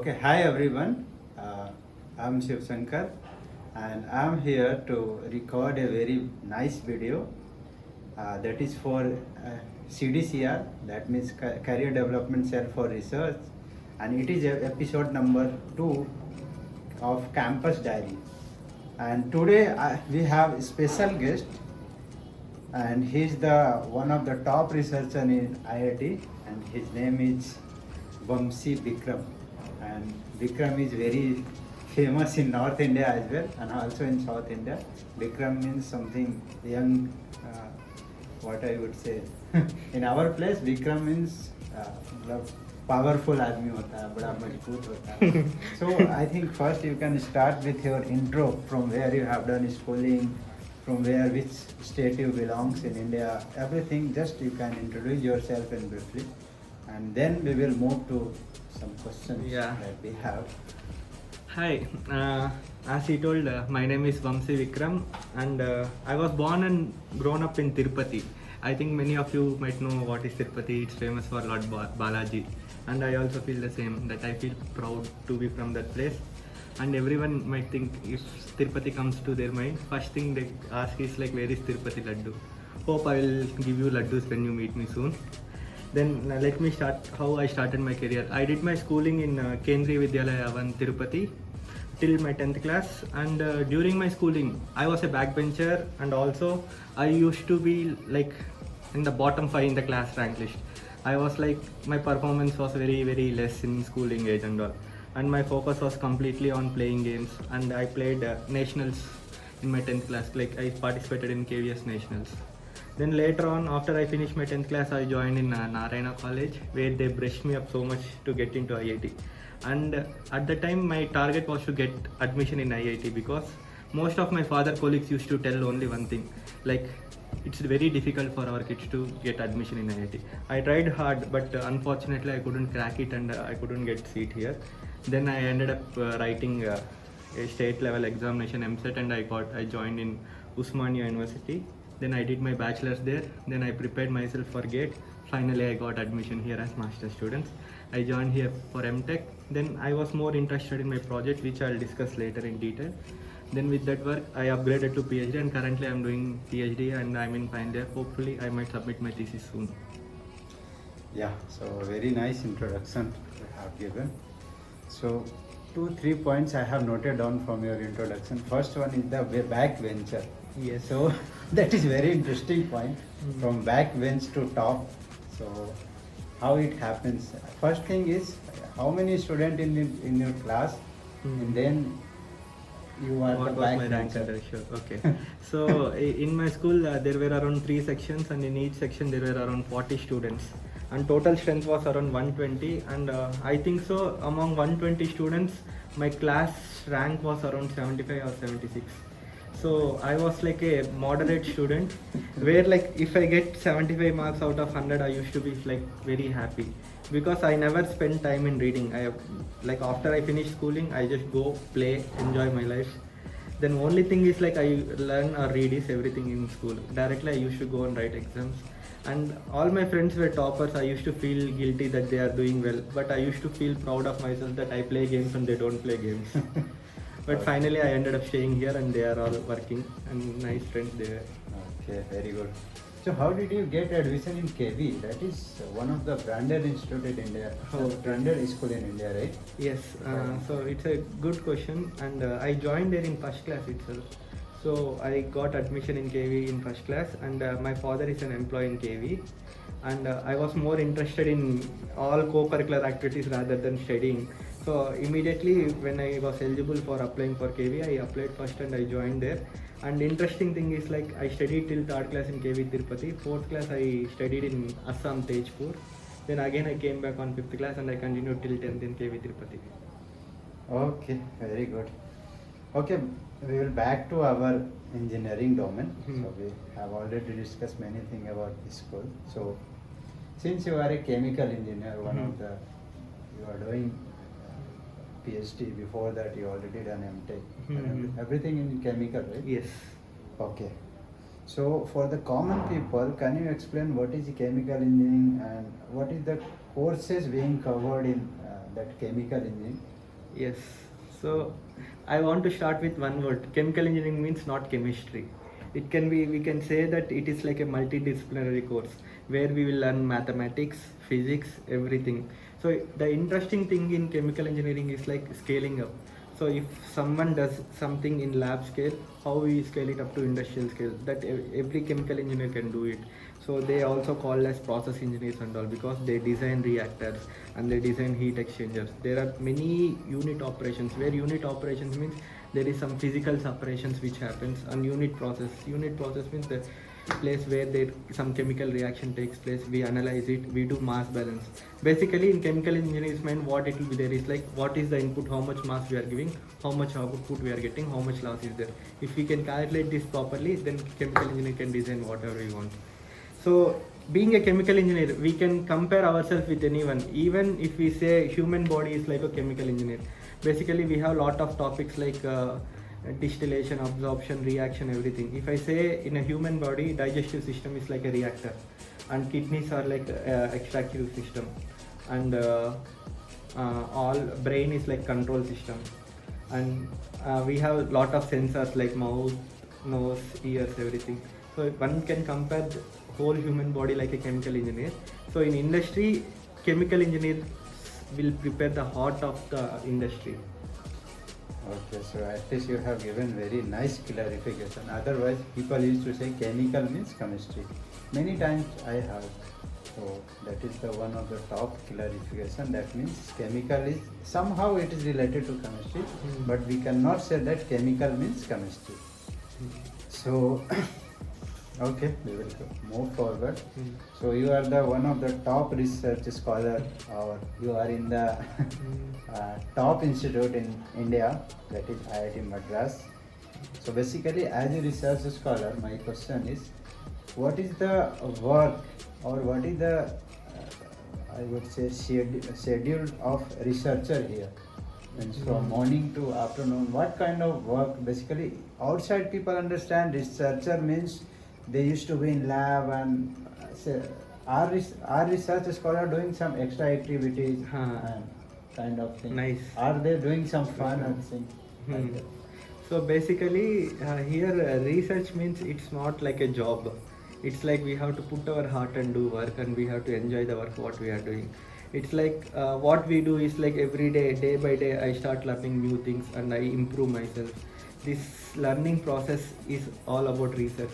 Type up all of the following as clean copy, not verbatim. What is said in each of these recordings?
Okay, hi everyone. I'm Shiv Shankar and I'm here to record a very nice video that is for CDCR, that means Career Development Cell for Research, and it is episode number 2 of Campus Diary. And today we have a special guest, and he's the one of the top researcher in IIT, and his name is Vamsi Vikram. And Vikram is very famous in North India as well, and also in South India. Vikram means something young, what I would say. In our place, Vikram means मतलब powerful आदमी होता है, बड़ा मजबूत होता है. So I think first you can start with your intro, from where you have done schooling, from where, which state you belongs in India, everything. Just you can introduce yourself in briefly, and then we will move to some questions that we have. Hi, as he told, my name is Vamsi Vikram, and I was born and grown up in Tirupati. I think many of you might know what is Tirupati. It's famous for Lord Balaji, and I also feel the same, that I feel proud to be from that place. And everyone might think, if Tirupati comes to their mind, first thing they ask is like, where is Tirupati Laddu? Hope I will give you laddus when you meet me soon. Then let me start how I started my career. I did my schooling in Kendriya Vidyalaya 1 Tirupati till my 10th class, and during my schooling I was a backbencher, and also I used to be like in the bottom 5 in the class rank list. I was like, my performance was very less in schooling age and all, and my focus was completely on playing games, and I played nationals in my 10th class. Like, I participated in KVS nationals. Then later on, after I finished my 10th class, I joined in Narayana College, where they brushed me up so much to get into IIT. And at the time, my target was to get admission in IIT, because most of my father colleagues used to tell only one thing, like, it's very difficult for our kids to get admission in IIT. I tried hard, but unfortunately I couldn't crack it, and I couldn't get seat here. Then I ended up writing a state level examination MCET, and I joined in Usmania University. Then I did my bachelor's there. Then I prepared myself for GATE. Finally I got admission here as master student. I joined here for MTech. Then I was more interested in my project, which I'll discuss later in detail. Then with that work, I upgraded to PhD, and currently I'm doing PhD and I'm in final year. Hopefully I might submit my thesis soon. Yeah, so very nice introduction you have given. So 2-3 points I have noted down from your introduction. First one is the backbencher. Yes. So that is very interesting point. From backbench to top. So how it happens? First thing is, how many students in your class, and then you are What the was my rank backbencher. and ratio? Okay. So in my school there were around 3 sections, and in each section there were around 40 students, and total strength was around 120. And I think so among 120 students, my class rank was around 75 or 76. So I was like a moderate student, where like if I get 75 marks out of 100, I used to be like very happy, because I never spend time in reading. I like, after I finish schooling, I just go play, enjoy my life. Then only thing is like, I learn or read is everything in school. Directly I used to go and write exams, and all my friends were toppers. I used to feel guilty that they are doing well, but I used to feel proud of myself that I play games and they don't play games. But finally I ended up staying here, and they are all working, and nice friends they were. Okay, very good. So how did you get admission in KV? That is one of the branded institute in India, branded school in India, right? Yes, so it's a good question, and I joined there in first class itself. So I got admission in KV in first class, and my father is an employee in KV, and I was more interested in all co-curricular activities rather than studying. So immediately when I was eligible for applying for KV, I applied first and I joined there. And interesting thing is, like, I studied till 3rd class in KV Tirupati. 4th class I studied in Assam Tejpur. Then again I came back on 5th class, and I continued till 10th in KV Tirupati. Okay, very good. Okay, we will back to our engineering domain. So we have already discussed many things about this school. So since you are a chemical engineer, you are doing PhD. Before that you already done MTech. Everything in chemical, right? Yes. Okay. So for the common people, can you explain what is chemical engineering and what is the courses being covered in that chemical engineering? Yes. So I want to start with one word. Chemical engineering means not chemistry. It can be, we can say that it is like a multidisciplinary course where we will learn mathematics, physics, everything. So the interesting thing in chemical engineering is like scaling up. So if someone does something in lab scale, how we scale it up to industrial scale? That every chemical engineer can do it. So they also called as process engineers and all because they design reactors and they design heat exchangers. There are many unit operations where unit operations means there is some physical separations which happens, and unit process. Unit process means the place where there some chemical reaction takes place. We analyze it, we do mass balance. Basically in chemical engineering mind what it will be there is like what is the input, how much mass we are giving, how much output we are getting, how much loss is there. If we can calculate this properly, then chemical engineer can design whatever we want. So being a chemical engineer, we can compare ourselves with anyone. Even if we say human body is like a chemical engineer, basically we have a lot of topics like distillation, absorption, reaction, everything. If I say in a human body, digestive system is like a reactor, and kidneys are like extractive system, and all brain is like control system, and we have a lot of sensors like mouth, nose, ears, everything. So one can compare the whole human body like a chemical engineer. So in industry, chemical engineers will prepare the heart of the industry. Okay, so at least you have given very nice clarification. Otherwise, people used to say chemical means chemistry. Many times I have. So that is the one of the top clarification. That means chemical is somehow it is related to chemistry, but we cannot say that chemical means chemistry. So okay, we will move forward. So you are the one of the top research scholar, or you are in the top institute in India, that is IIT Madras. So basically, as a research scholar, my question is, what is the work or what is the I would say schedule of researcher here? Means from morning to afternoon, what kind of work? Basically, outside people understand researcher means they used to be in lab and say, our research scholar doing some extra activities and kind of thing. Nice. Are they doing some fun and thing? Like that? So basically, here research means it's not like a job. It's like we have to put our heart and do work, and we have to enjoy the work what we are doing. It's like what we do is like every day, day by day, I start learning new things and I improve myself. This learning process is all about research.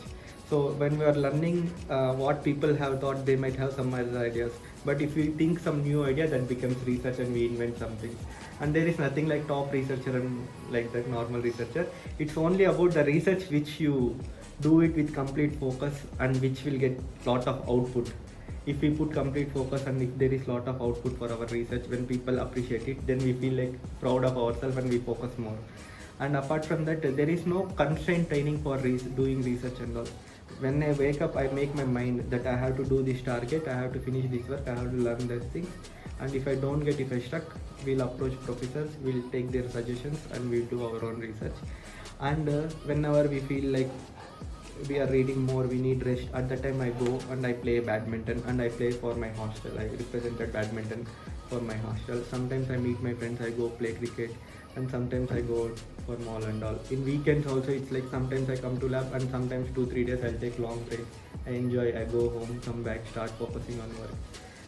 So when we are learning what people have thought, they might have some other ideas. But if we think some new idea, that becomes research and we invent something. And there is nothing like top researcher and like that normal researcher. It's only about the research which you do it with complete focus and which will get lot of output. If we put complete focus and if there is lot of output for our research, when people appreciate it, then we feel like proud of ourselves and we focus more. And apart from that, there is no constraint training for doing research and all. When I wake up, I make my mind that I have to do this target, I have to finish this work, I have to learn these things. And if I don't get, if I stuck, we'll approach professors, we'll take their suggestions and we'll do our own research. And whenever we feel like we are reading more, we need rest, at that time I go and I play badminton and I play for my hostel. I represented badminton for my hostel. Sometimes I meet my friends, I go play cricket, and sometimes I go for mall and all. In weekends also it's like sometimes I come to lab and sometimes 2-3 days I'll take long break. I enjoy, I go home, come back, start focusing on work.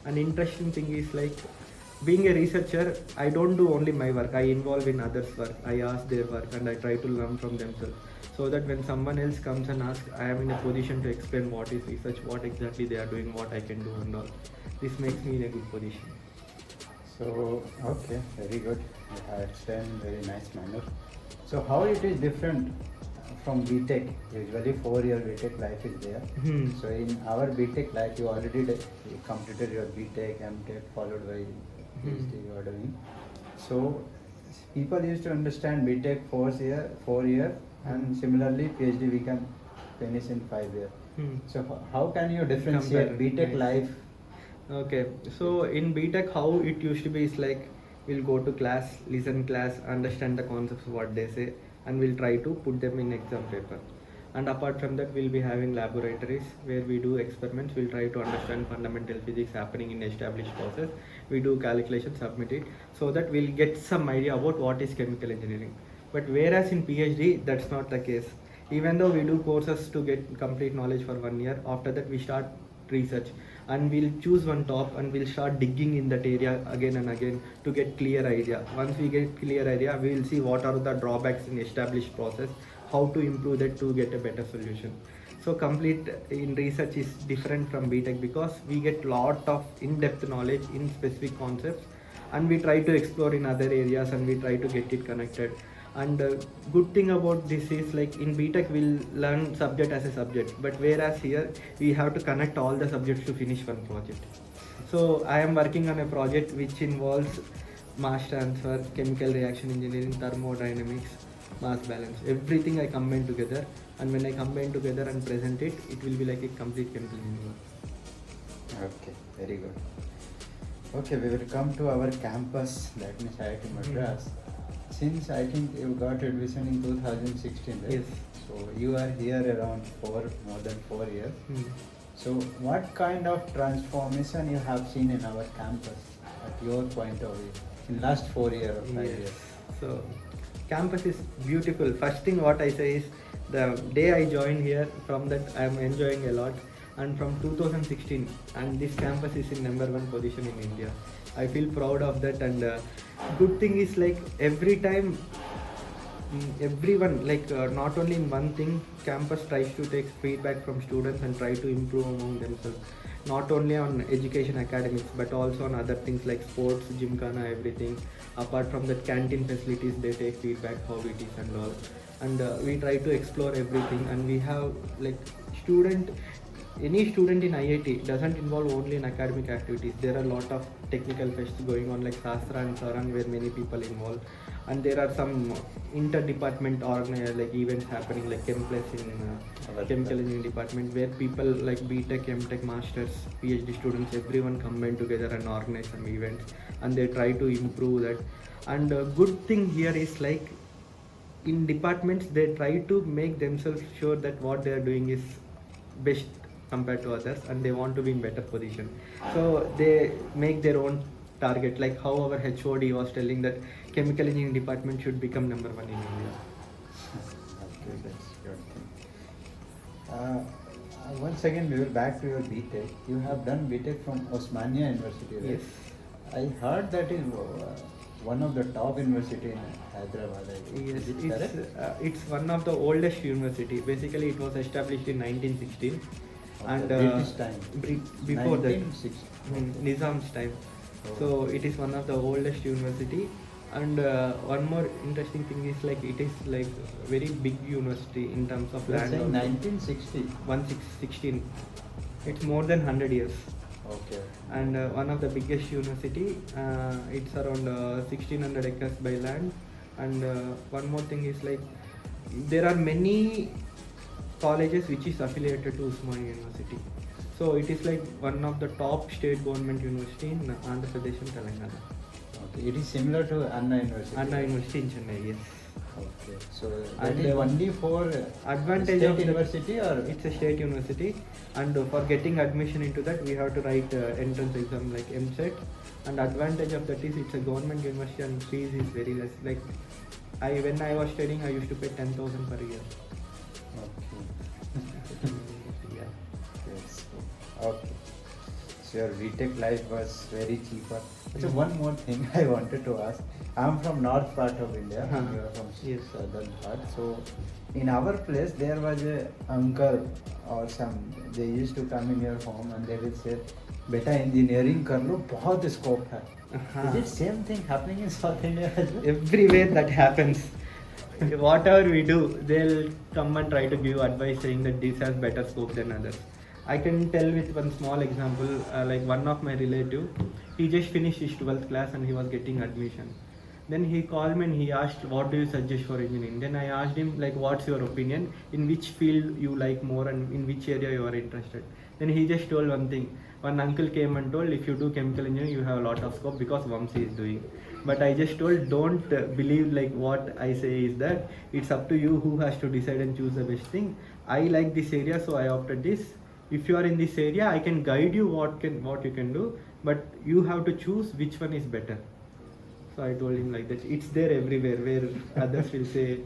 An interesting thing is like being a researcher, I don't do only my work, I involve in others' work. I ask their work and I try to learn from themselves. So that when someone else comes and asks, I am in a position to explain what is research, what exactly they are doing, what I can do and all. This makes me in a good position. So okay, very good. You have explained in very nice manner. So how it is different from BTech? Usually 4-year BTech life is there. So in our BTech life, you already completed your BTech, MTech, followed by PhD you are doing. So people used to understand BTech 4 year, and similarly PhD we can finish in 5 years. So how can you differentiate Compare. BTech Nice. life? Okay, so in BTech, how it used to be is like we'll go to class, listen class, understand the concepts what they say, and we'll try to put them in exam paper. And apart from that, we'll be having laboratories where we do experiments. We'll try to understand fundamental physics happening in established process. we do calculation, submit it, so that we'll get some idea about what is chemical engineering. But whereas in PhD, that's not the case. Even though we do courses to get complete knowledge for 1 year, after that we start research, and we'll choose one top and we'll start digging in that area again and again to get clear idea. Once we get clear idea, we will see what are the drawbacks in established process, how to improve that to get a better solution. So complete in research is different from BTech because we get lot of in-depth knowledge in specific concepts, and we try to explore in other areas and we try to get it connected. And good thing about this is like in BTech we'll learn subject as a subject, but whereas here we have to connect all the subjects to finish one project. So I am working on a project which involves mass transfer, chemical reaction engineering, thermodynamics, mass balance, everything I combine together, and when I combine together and present it, it will be like a complete chemical engineering. Okay, very good. Okay, we will come to our campus, that means IIT Madras. Since I think you got admission in 2016, right? Yes. So you are here around more than 4 years. Hmm. So what kind of transformation you have seen in our campus at your point of view in last 4 years or 5 years? So campus is beautiful. First thing what I say is the day I joined here, from that I am enjoying a lot. And from 2016, and this campus is in #1 position in India. I feel proud of that. And good thing is like every time everyone like not only in one thing, campus tries to take feedback from students and try to improve among themselves, not only on education academics but also on other things like sports, gymkhana, everything. Apart from that, canteen facilities, they take feedback how it is and all. And we try to explore everything, and we have like any student in IIT doesn't involve only in academic activities. There are a lot of technical fests going on like Sastra and Saran where many people involved, and there are some inter-department like events happening like ChemPlus in chemical engineering department, where people like BTech, MTech, Masters, PhD students, everyone combine together and organize some events, and they try to improve that. And good thing here is like in departments they try to make themselves sure that what they are doing is best compared to others, and they want to be in better position, so they make their own target, like how our HOD was telling that chemical engineering department should become #1 in India. Okay, that's good thing. Once again, we will back to your BTech. You have done BTech from Osmania University, right? Yes. I heard that is one of the top university in Hyderabad. Yes, Is it correct? it's one of the oldest university. Basically, it was established in 1916, and British time. Before that, 1960. Nizam's time. Oh. So it is one of the oldest university. And one more interesting thing is like it is like very big university in terms of You are land. saying also. 1960. 16. It's more than 100 years. Okay. And one of the biggest university. It's around 1600 acres by land. And one more thing is like there are many colleges which is affiliated to Osmania University. So it is like one of the top state government university in Andhra Pradesh and Telangana. Okay. It is similar to Anna University. Anna University in Chennai, yes. Okay. So that And is only for advantage state of the- university, or It's a state university, and for getting admission into that we have to write entrance exam like MSET. And advantage of that is it's a government university and fees is very less. Like when I was studying, I used to pay 10,000 per year. Okay. Yeah. Yes. Okay. So your VTech life was very cheaper. So one more thing I wanted to ask. I'm from north part of India. And you are from Yes. southern part. So in our place there was a uncle or some. They used to come in your home and they will say, "Beta engineering कर लो, बहुत scope है." Is it same thing happening in South India as well? Everywhere that happens. Whatever we do, they'll come and try to give advice saying that this has better scope than others. I can tell with one small example, like one of my relative, he just finished his 12th class and he was getting admission. Then he called me and he asked, what do you suggest for engineering? Then I asked him, like, what's your opinion? In which field you like more and in which area you are interested? Then he just told one thing. One uncle came and told, if you do chemical engineering, you have a lot of scope because Vamsi is doing. But I just told, don't believe like what I say is that. It's up to you who has to decide and choose the best thing. I like this area, so I opted this. If you are in this area, I can guide you what you can do. but you have to choose which one is better. So I told him like that. It's there everywhere where others will say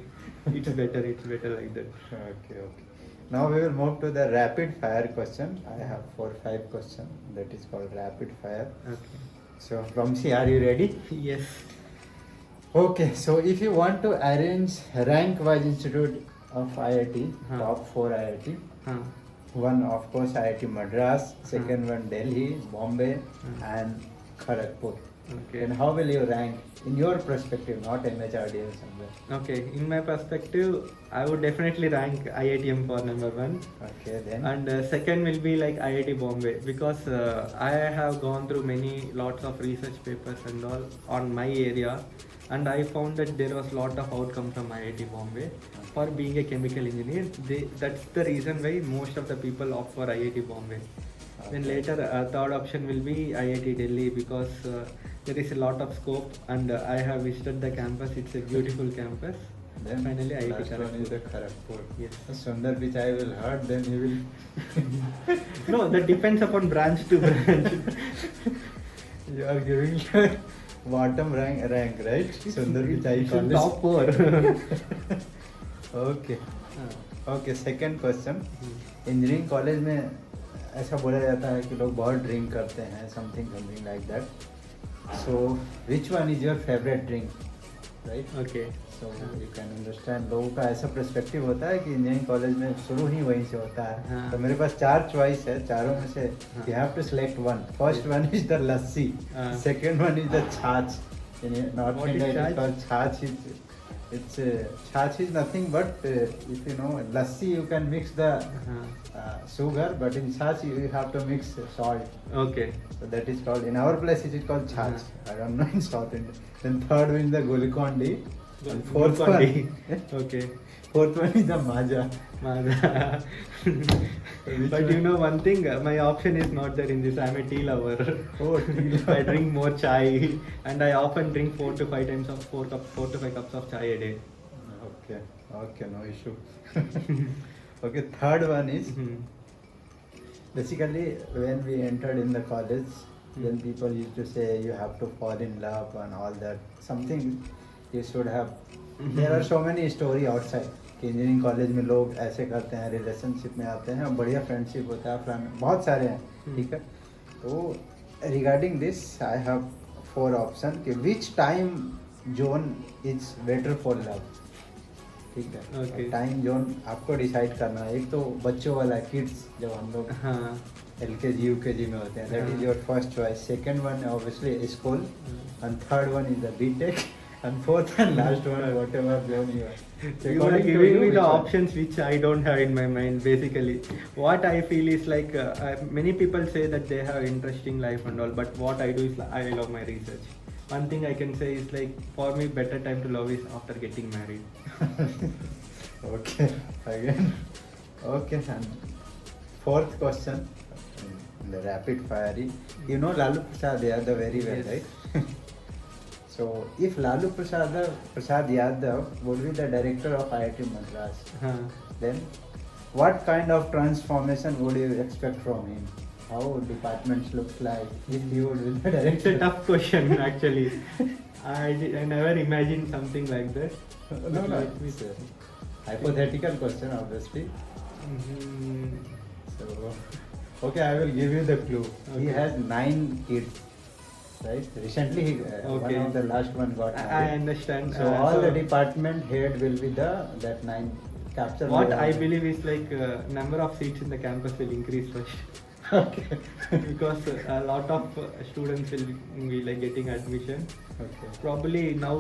it's better like that. Okay, okay. Now we will move to the rapid fire question. I have 4 5 questions. That is called rapid fire. Okay. So, Vamsi, are you ready? Yes. Okay, so if you want to arrange rank-wise institute of IIT, Huh. top 4 IIT, Huh. one of course IIT Madras, second one Delhi, Bombay, and Kharagpur. Okay. And how will you rank in your perspective, not MHRD or somewhere? Okay. In my perspective, I would definitely rank IITM for number one. Okay, then. And second will be like IIT Bombay because I have gone through lots of research papers and all on my area, and I found that there was lot of outcome from IIT Bombay for being a chemical engineer. That's the reason why most of the people opt for IIT Bombay. Then Okay. later third option will be IIT Delhi because there is a lot of scope, and I have visited the campus. It's a beautiful campus. Then Finally, IIT last one is the Kharagpur. Kharagpur. Yes. Sundar, which I will heard, then he will. No, that depends upon branch to branch. You are giving your bottom rank, right? Sundar Pichai It's in College. top four. Okay. Okay, second question. Engineering college में ऐसा बोला जाता है कि लोग बहुत drink करते हैं, something like that. So which one is your favourite drink, right? Okay. So you can understand. लोगों का ऐसा पर्सपेक्टिव होता है कि इंजीनियरिंग कॉलेज में शुरू ही वहीं से होता है. हाँ. तो मेरे पास 4 चॉइस है, चारों में से हाँ. You have to select one. First one is the lassi, हाँ. Second one is the chhaas. In north What is India it chhaas? Is called chhaas. It's छाछ is nothing but if you know lassi you can mix the sugar, but in छाछ you have to mix salt. Okay. So that is called, in our place it is called छाछ. I don't know in South India. Then third one is the Gulkondi. And fourth one Okay. fourth one is the Maja. But you know one thing, my option is not there in this. I'm a tea lover. Oh, tea lover. I drink more chai, and I often drink 4 to 5 times of 4 to 5 cups of chai a day. Okay, okay, no issue. Okay, third one is Mhm. basically when we entered in the college, then people used to say you have to fall in love and all that. Something you should have. There are so many story outside कि engineering college में लोग ऐसे करते हैं, relationship में आते हैं, बढ़िया फ्रेंडशिप होता है, फ्रेंड बहुत सारे हैं, ठीक है. तो regarding this I have 4 option कि which time zone is better for love. ठीक है. Okay. टाइम जोन आपको डिसाइड करना है. एक तो बच्चों वाला किड्स, जब हम लोग हाँ. LKG UKG में होते हैं, that is your first choice. Second one obviously school, and third one is the BTech, and fourth and last one whatever zone you are. So You are according to giving you, me which the one? options which I don't have in my mind. Basically, what I feel is like many people say that they have interesting life and all, but what I do is I love my research. One thing I can say is like for me, better time to love is after getting married. Okay, again. Okay, and fourth question, the rapid fire. You know Lalu Prasad Yadav very well, Yes. right? So if Lalu Prasad Yadav would be the director of IIT Madras, then what kind of transformation would you expect from him? How would departments look like if he would be the It's director? a tough question actually. I never imagined something like that. No, it's a hypothetical question, obviously. Mhm. So, okay, I will give you the clue. He Okay. has 9 kids, right? Recently, one Okay. of the last one got I married. understand. So all the department head will be that 9 capture. What by I one. believe is like number of seats in the campus will increase first. Okay. Because a lot of students will be like getting admission. Okay. Probably now,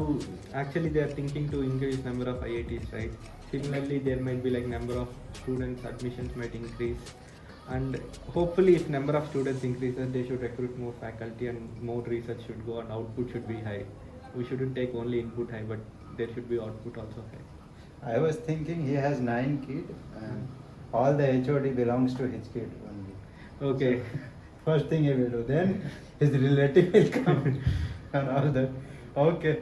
actually they are thinking to increase number of IITs, right? Similarly, there might be like number of students admissions might increase, and hopefully, if number of students increases, they should recruit more faculty and more research should go and output should be high. We shouldn't take only input high, but there should be output also high. I was thinking he has 9 kids and all the HOD belongs to his kid only. Okay. First thing he will do, then his relative will come and all that. Okay.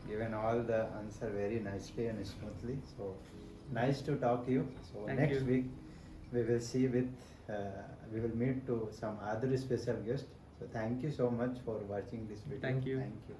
Given all the answer very nicely and smoothly. So nice to talk to you. So Thank next you. week we will see with we will meet to some other special guest. So thank you so much for watching this video. Thank you. Thank you.